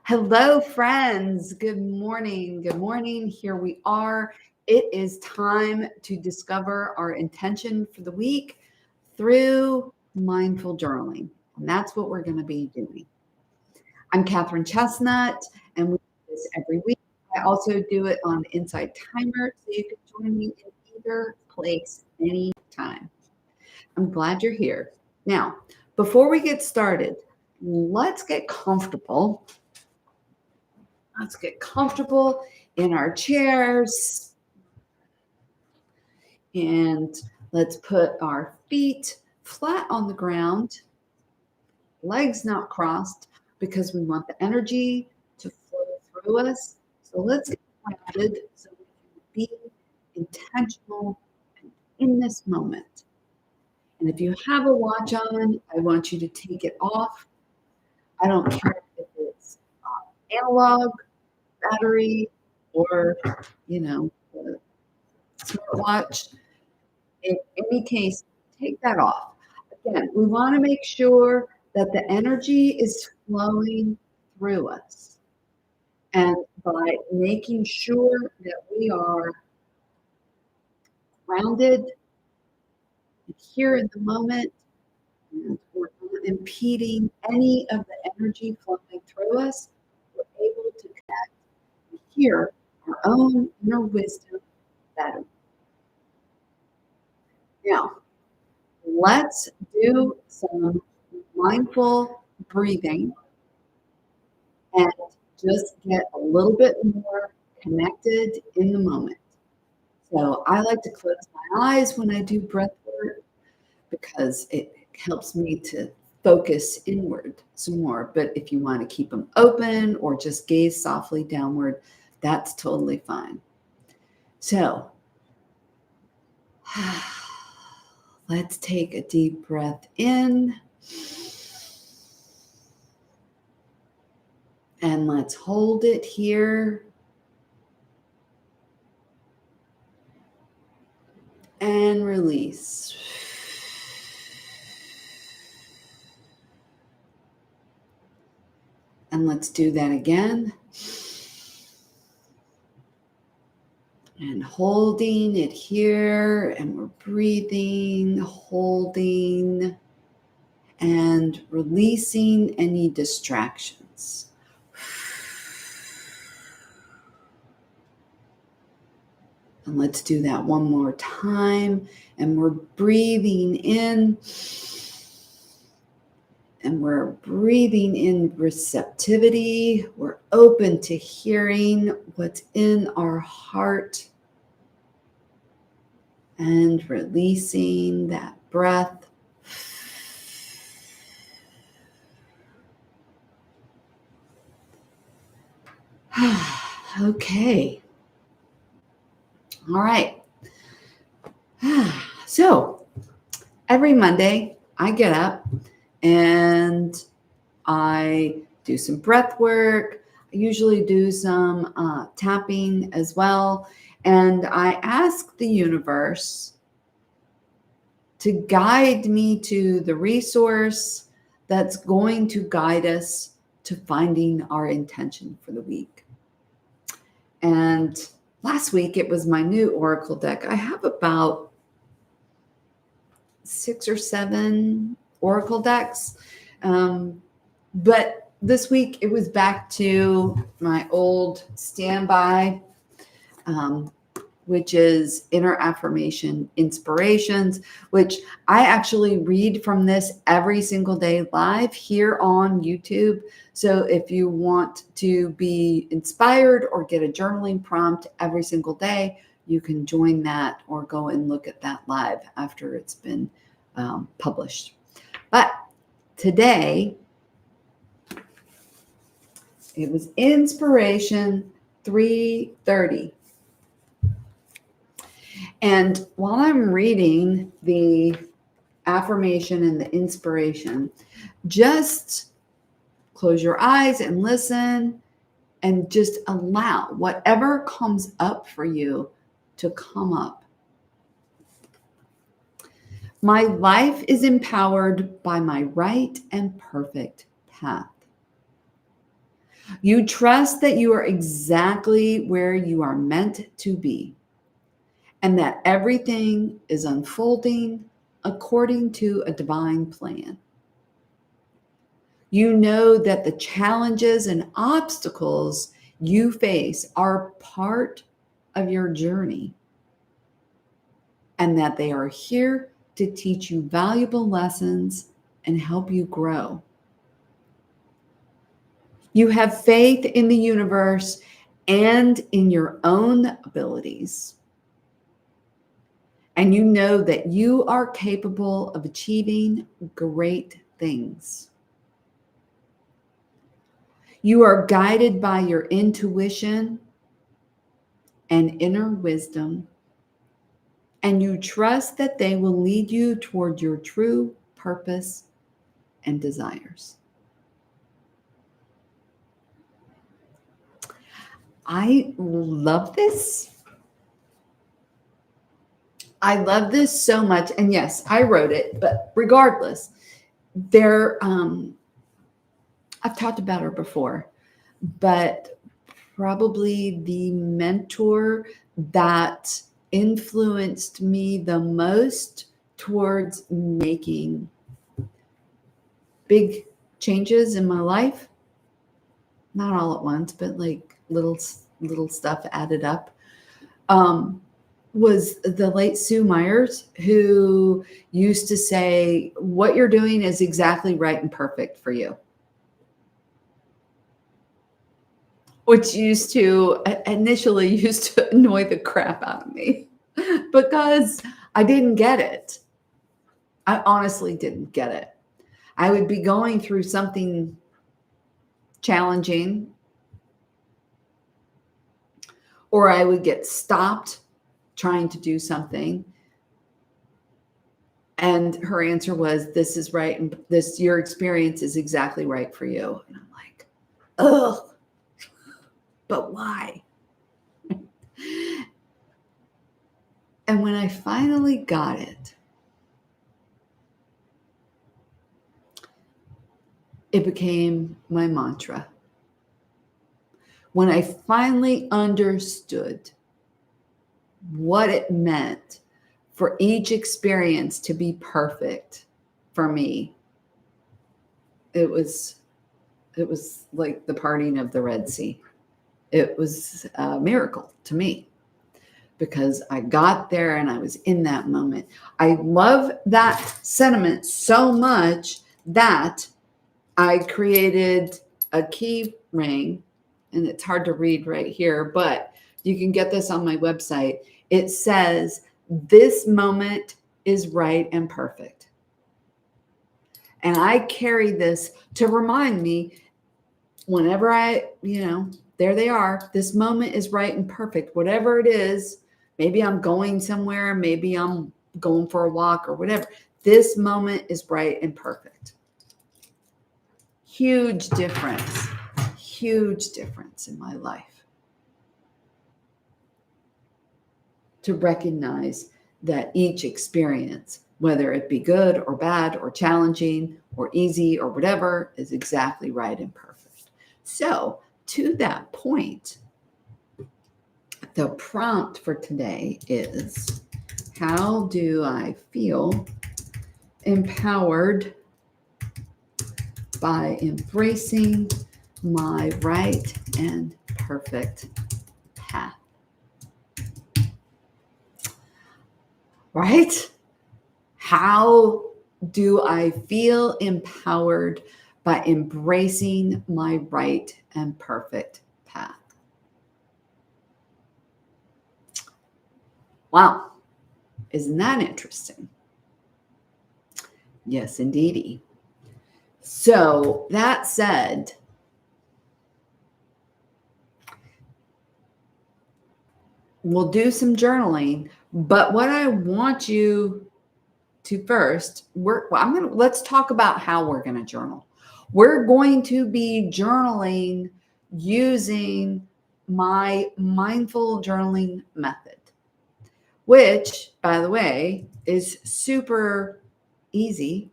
Hello, friends. Good morning. Good morning. Here we are. It is time to discover our intention for the week through mindful journaling. And that's what we're going to be doing. I'm Catherine Chestnut, and we do this every week. I also do it on Inside Timer, so you can join me in either place anytime. I'm glad you're here. Now, before we get started, let's get comfortable. Let's get comfortable in our chairs and let's put our feet flat on the ground, legs not crossed, because we want the energy to flow through us. So let's get grounded so we can be intentional in this moment. And if you have a watch on, I want you to take it off. I don't care if it's analog, battery, or, the smartwatch. In any case, take that off. Again, we want to make sure that the energy is flowing through us. And by making sure that we are grounded here in the moment, and we're not impeding any of the energy flowing through us, we're able to connect and hear our own inner wisdom better. Now, let's do some mindful breathing and just get a little bit more connected in the moment. So I like to close my eyes when I do breath work because it helps me to focus inward some more. But if you want to keep them open or just gaze softly downward, that's totally fine. So let's take a deep breath in. And let's hold it here. And release. And let's do that again. And holding it here, and we're breathing, holding, and releasing any distractions. And let's do that one more time. And we're breathing in. And we're breathing in receptivity. We're open to hearing what's in our heart. And releasing that breath. Okay. All right. So every Monday I get up and I do some breath work. I usually do some tapping as well. And I ask the universe to guide me to the resource that's going to guide us to finding our intention for the week. And last week it was my new Oracle deck. I have about 6 or 7 Oracle decks. But this week it was back to my old standby, which is Inner Affirmation Inspirations, which I actually read from this every single day live here on YouTube. So if you want to be inspired or get a journaling prompt every single day, you can join that or go and look at that live after it's been published. But today, it was Inspiration 330. And while I'm reading the affirmation and the inspiration, just close your eyes and listen and just allow whatever comes up for you to come up. My life is empowered by my right and perfect path. You trust that you are exactly where you are meant to be and that everything is unfolding according to a divine plan. You know that the challenges and obstacles you face are part of your journey and that they are here to teach you valuable lessons and help you grow. You have faith in the universe and in your own abilities. And you know that you are capable of achieving great things. You are guided by your intuition and inner wisdom, and you trust that they will lead you toward your true purpose and desires. I love this. I love this so much. And yes, I wrote it, but regardless, I've talked about her before, but probably the mentor that influenced me the most towards making big changes in my life, not all at once, but like little stuff added up, was the late Sue Myers, who used to say, what you're doing is exactly right and perfect for you. Which initially used to annoy the crap out of me because I didn't get it. I honestly didn't get it. I would be going through something challenging, or I would get stopped trying to do something. And her answer was, this is right. And your experience is exactly right for you. And I'm like, ugh, but why? And when I finally got it, it became my mantra. When I finally understood what it meant for each experience to be perfect for me, it was like the parting of the Red Sea. It was a miracle to me because I got there and I was in that moment. I love that sentiment so much that I created a key ring, and it's hard to read right here, but you can get this on my website. It says, this moment is right and perfect. And I carry this to remind me whenever there they are. This moment is right and perfect. Whatever it is, maybe I'm going somewhere, maybe I'm going for a walk or whatever. This moment is right and perfect. Huge difference in my life to recognize that each experience, whether it be good or bad or challenging or easy or whatever, is exactly right and perfect. So to that point, the prompt for today is, how do I feel empowered by embracing my right and perfect path? Right? How do I feel empowered by embracing my right and perfect path? Wow. Isn't that interesting? Yes, indeedy. So that said, we'll do some journaling, but what I want you to first, let's talk about how we're going to journal. We're going to be journaling using my mindful journaling method, which, by the way, is super easy.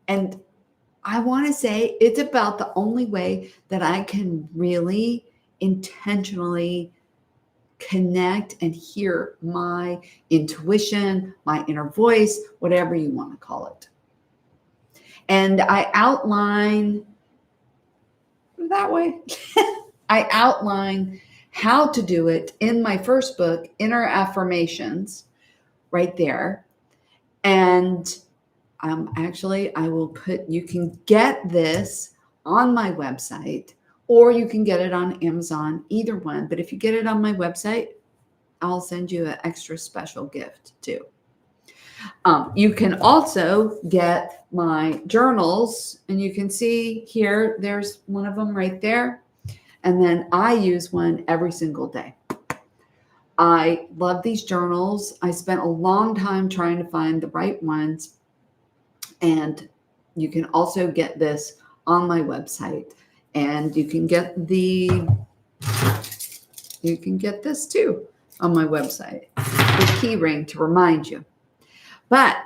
And I want to say it's about the only way that I can really intentionally connect and hear my intuition, my inner voice, whatever you want to call it. And I outline that way. I outline how to do it in my first book, Inner Affirmations, right there. And actually, I will put, you can get this on my website or you can get it on Amazon, either one. But if you get it on my website, I'll send you an extra special gift too. You can also get my journals, and you can see here, there's one of them right there. And then I use one every single day. I love these journals. I spent a long time trying to find the right ones. And you can also get this on my website. And you can get this too on my website. The key ring to remind you. But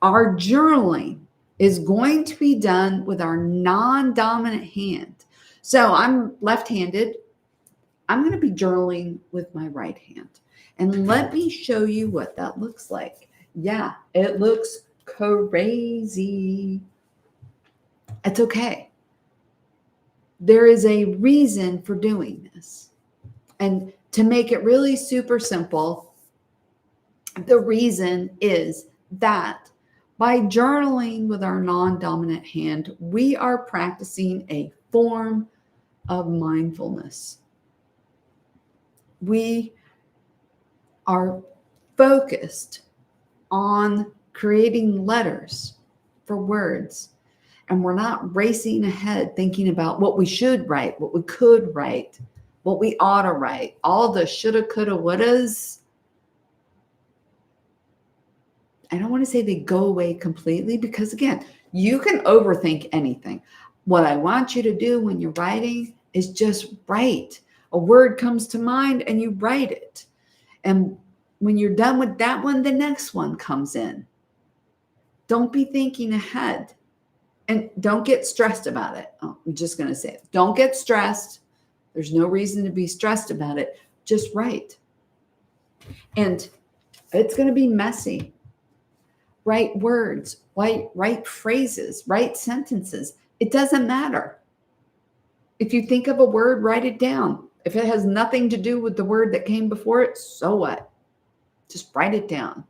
our journaling is going to be done with our non-dominant hand. So I'm left-handed. I'm going to be journaling with my right hand. And let me show you what that looks like. Yeah, it looks crazy. It's okay. There is a reason for doing this. And to make it really super simple, the reason is that by journaling with our non-dominant hand, we are practicing a form of mindfulness. We are focused on creating letters for words, and we're not racing ahead thinking about what we should write, what we could write, what we ought to write, all the shoulda, coulda, wouldas. I don't want to say they go away completely because, again, you can overthink anything. What I want you to do when you're writing is just write. A word comes to mind and you write it. And when you're done with that one, the next one comes in. Don't be thinking ahead and don't get stressed about it. Oh, I'm just going to say it. Don't get stressed. There's no reason to be stressed about it. Just write. And it's going to be messy. Write words, write phrases, write sentences. It doesn't matter. If you think of a word, write it down. If it has nothing to do with the word that came before it, so what? Just write it down.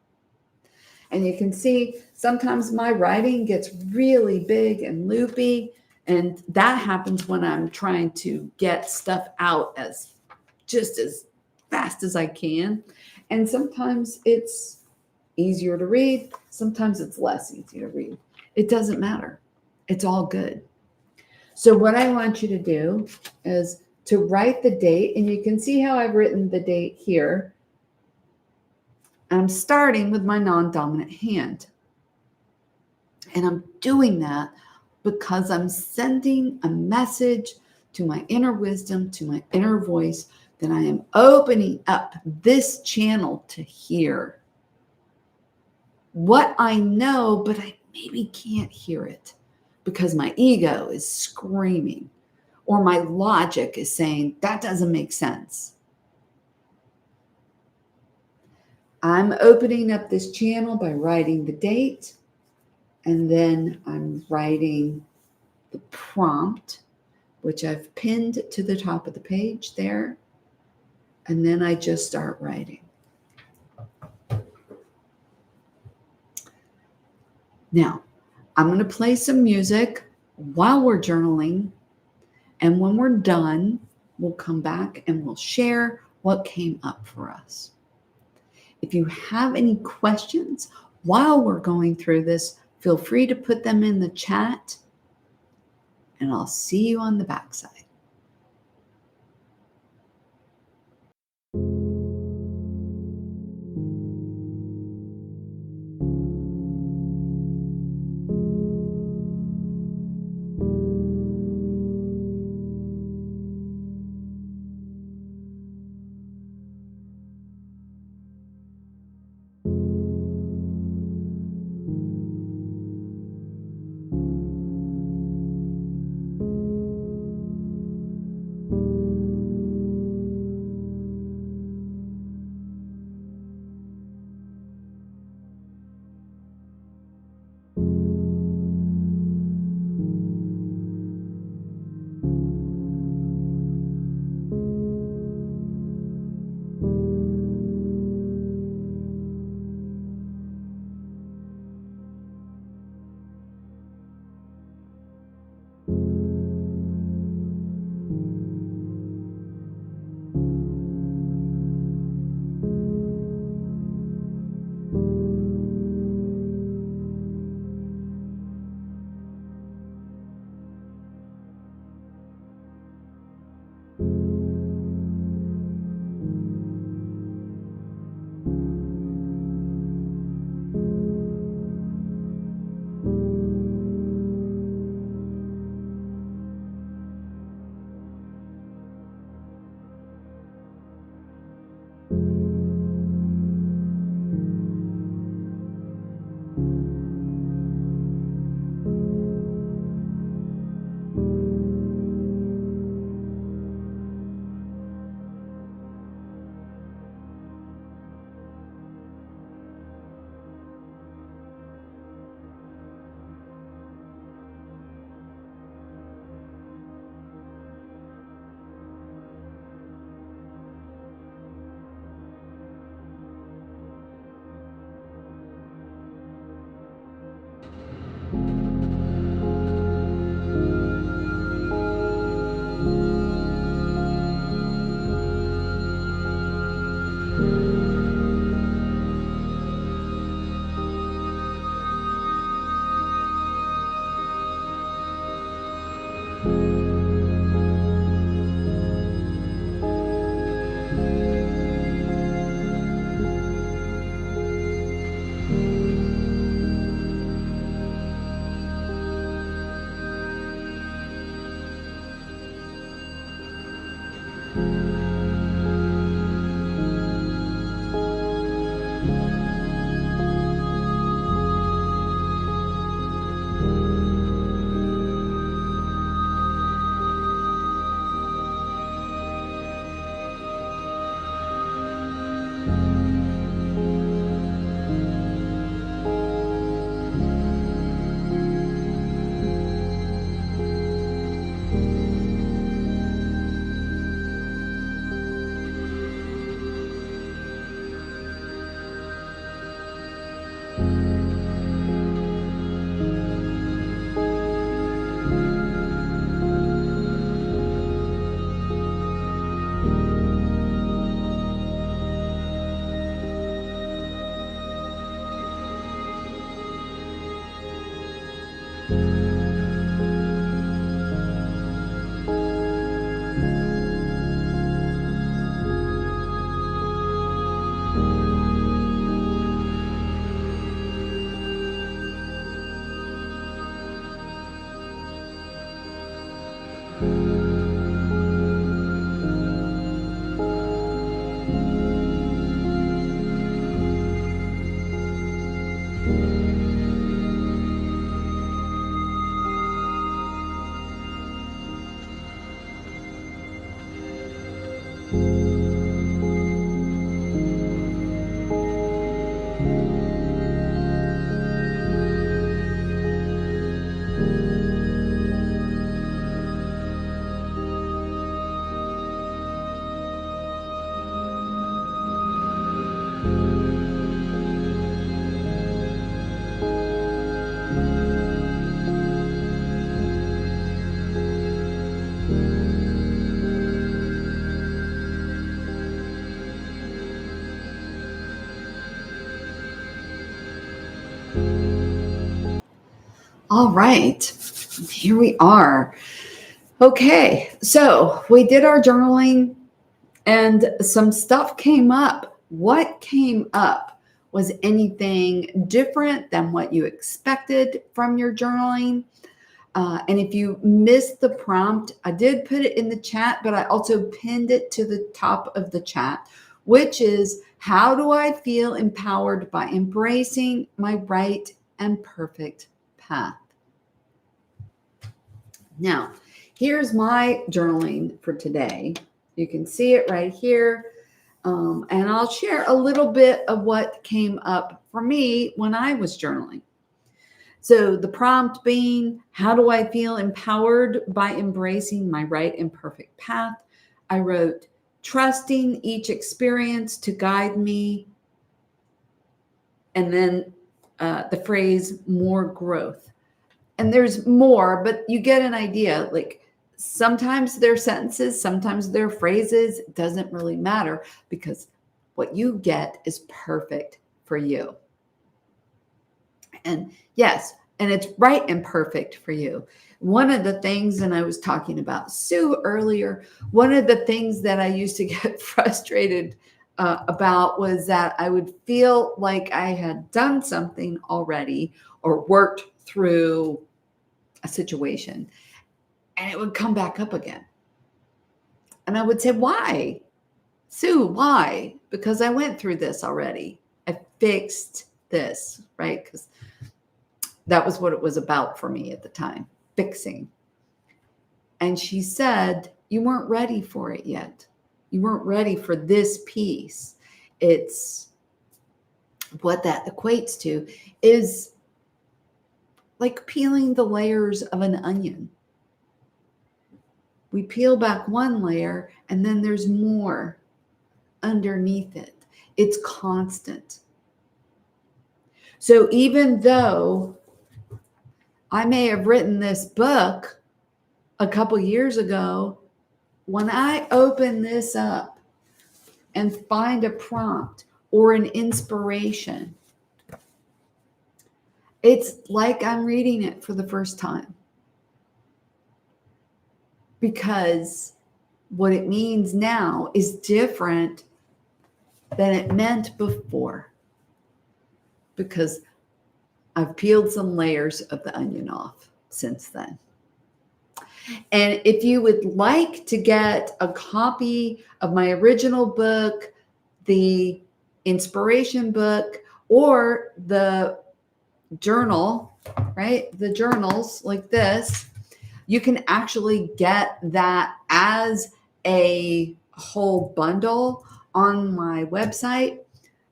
And you can see sometimes my writing gets really big and loopy, and that happens when I'm trying to get stuff out as fast as I can. And sometimes it's easier to read. Sometimes it's less easy to read. It doesn't matter. It's all good. So what I want you to do is to write the date, and you can see how I've written the date here. I'm starting with my non-dominant hand. And I'm doing that because I'm sending a message to my inner wisdom, to my inner voice, that I am opening up this channel to hear what I know, but I maybe can't hear it because my ego is screaming or my logic is saying that doesn't make sense. I'm opening up this channel by writing the date, and then I'm writing the prompt, which I've pinned to the top of the page there, and then I just start writing. Now, I'm going to play some music while we're journaling, and when we're done, we'll come back and we'll share what came up for us. If you have any questions while we're going through this, feel free to put them in the chat, and I'll see you on the backside. All right, here we are. Okay, so we did our journaling and some stuff came up. What came up? Was anything different than what you expected from your journaling? And if you missed the prompt, I did put it in the chat, but I also pinned it to the top of the chat, which is, how do I feel empowered by embracing my right and perfect path? Now, here's my journaling for today. You can see it right here. And I'll share a little bit of what came up for me when I was journaling. So the prompt being, how do I feel empowered by embracing my right and perfect path? I wrote, trusting each experience to guide me. And then the phrase, more growth. And there's more, but you get an idea. Like, sometimes they're sentences, sometimes they're phrases. It doesn't really matter, because what you get is perfect for you. And yes, and it's right and perfect for you. One of the things, and I was talking about Sue earlier, one of the things that I used to get frustrated about was that I would feel like I had done something already or worked through a situation, and it would come back up again. And I would say, why? Sue, why? Because I went through this already. I fixed this, right? Because that was what it was about for me at the time, fixing. And she said, you weren't ready for it yet. You weren't ready for this piece. It's what that equates to is like peeling the layers of an onion. We peel back one layer and then there's more underneath it. It's constant. So even though I may have written this book a couple years ago, when I open this up and find a prompt or an inspiration, it's like I'm reading it for the first time. Because what it means now is different than it meant before. Because I've peeled some layers of the onion off since then. And if you would like to get a copy of my original book, the inspiration book, or the journal, right? The journals like this, you can actually get that as a whole bundle on my website.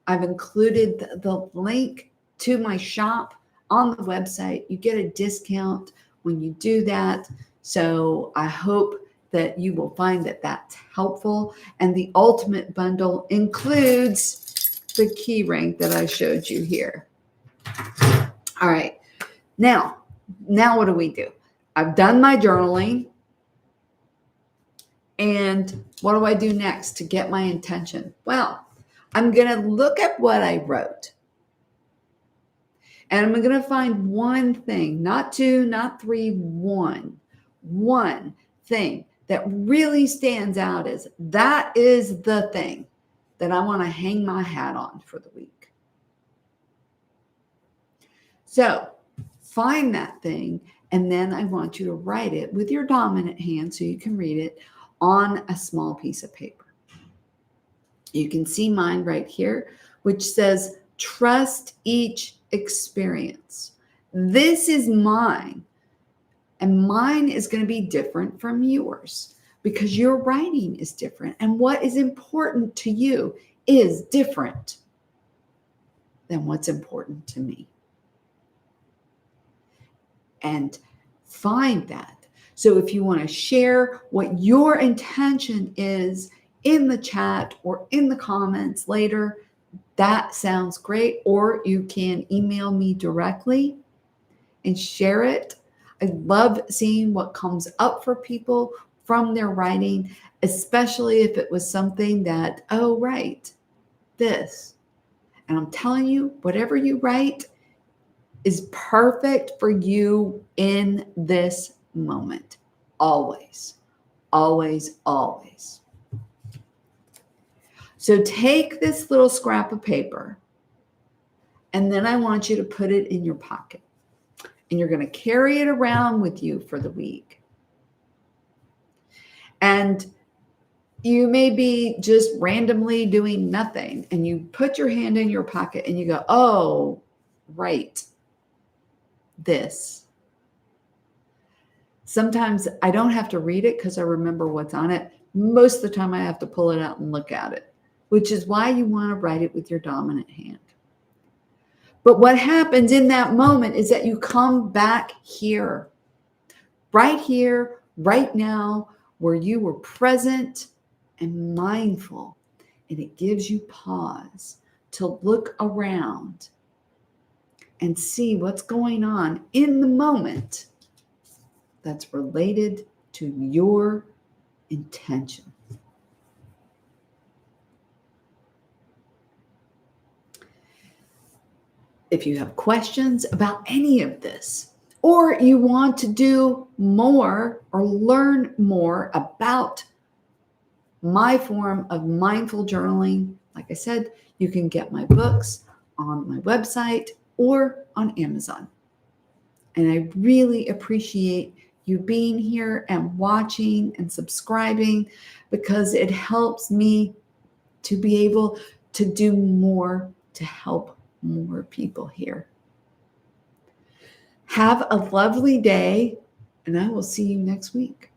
I've included the link to my shop on the website. You get a discount when you do that. So I hope that you will find that that's helpful. And the ultimate bundle includes the key ring that I showed you here. All right. Now what do we do? I've done my journaling. And what do I do next to get my intention? Well, I'm going to look at what I wrote. And I'm going to find one thing, not two, not three, one thing that really stands out as that is the thing that I want to hang my hat on for the week. So find that thing, and then I want you to write it with your dominant hand so you can read it on a small piece of paper. You can see mine right here, which says, trust each experience. This is mine, and mine is going to be different from yours because your writing is different, and what is important to you is different than what's important to me. And find that. So if you want to share what your intention is in the chat or in the comments later, that sounds great. Or you can email me directly and share it. I love seeing what comes up for people from their writing, especially if it was something that, oh, right, this. And I'm telling you, whatever you write is perfect for you in this moment. Always, always, always. So take this little scrap of paper, and then I want you to put it in your pocket. And you're going to carry it around with you for the week. And you may be just randomly doing nothing, and you put your hand in your pocket and you go, oh, right, this. Sometimes I don't have to read it because I remember what's on it. Most of the time I have to pull it out and look at it, which is why you want to write it with your dominant hand. But what happens in that moment is that you come back here, right now, where you were present and mindful, and it gives you pause to look around and see what's going on in the moment that's related to your intention. If you have questions about any of this, or you want to do more or learn more about my form of mindful journaling, like I said, you can get my books on my website or on Amazon. And I really appreciate you being here and watching and subscribing, because it helps me to be able to do more to help more people here. Have a lovely day, and I will see you next week.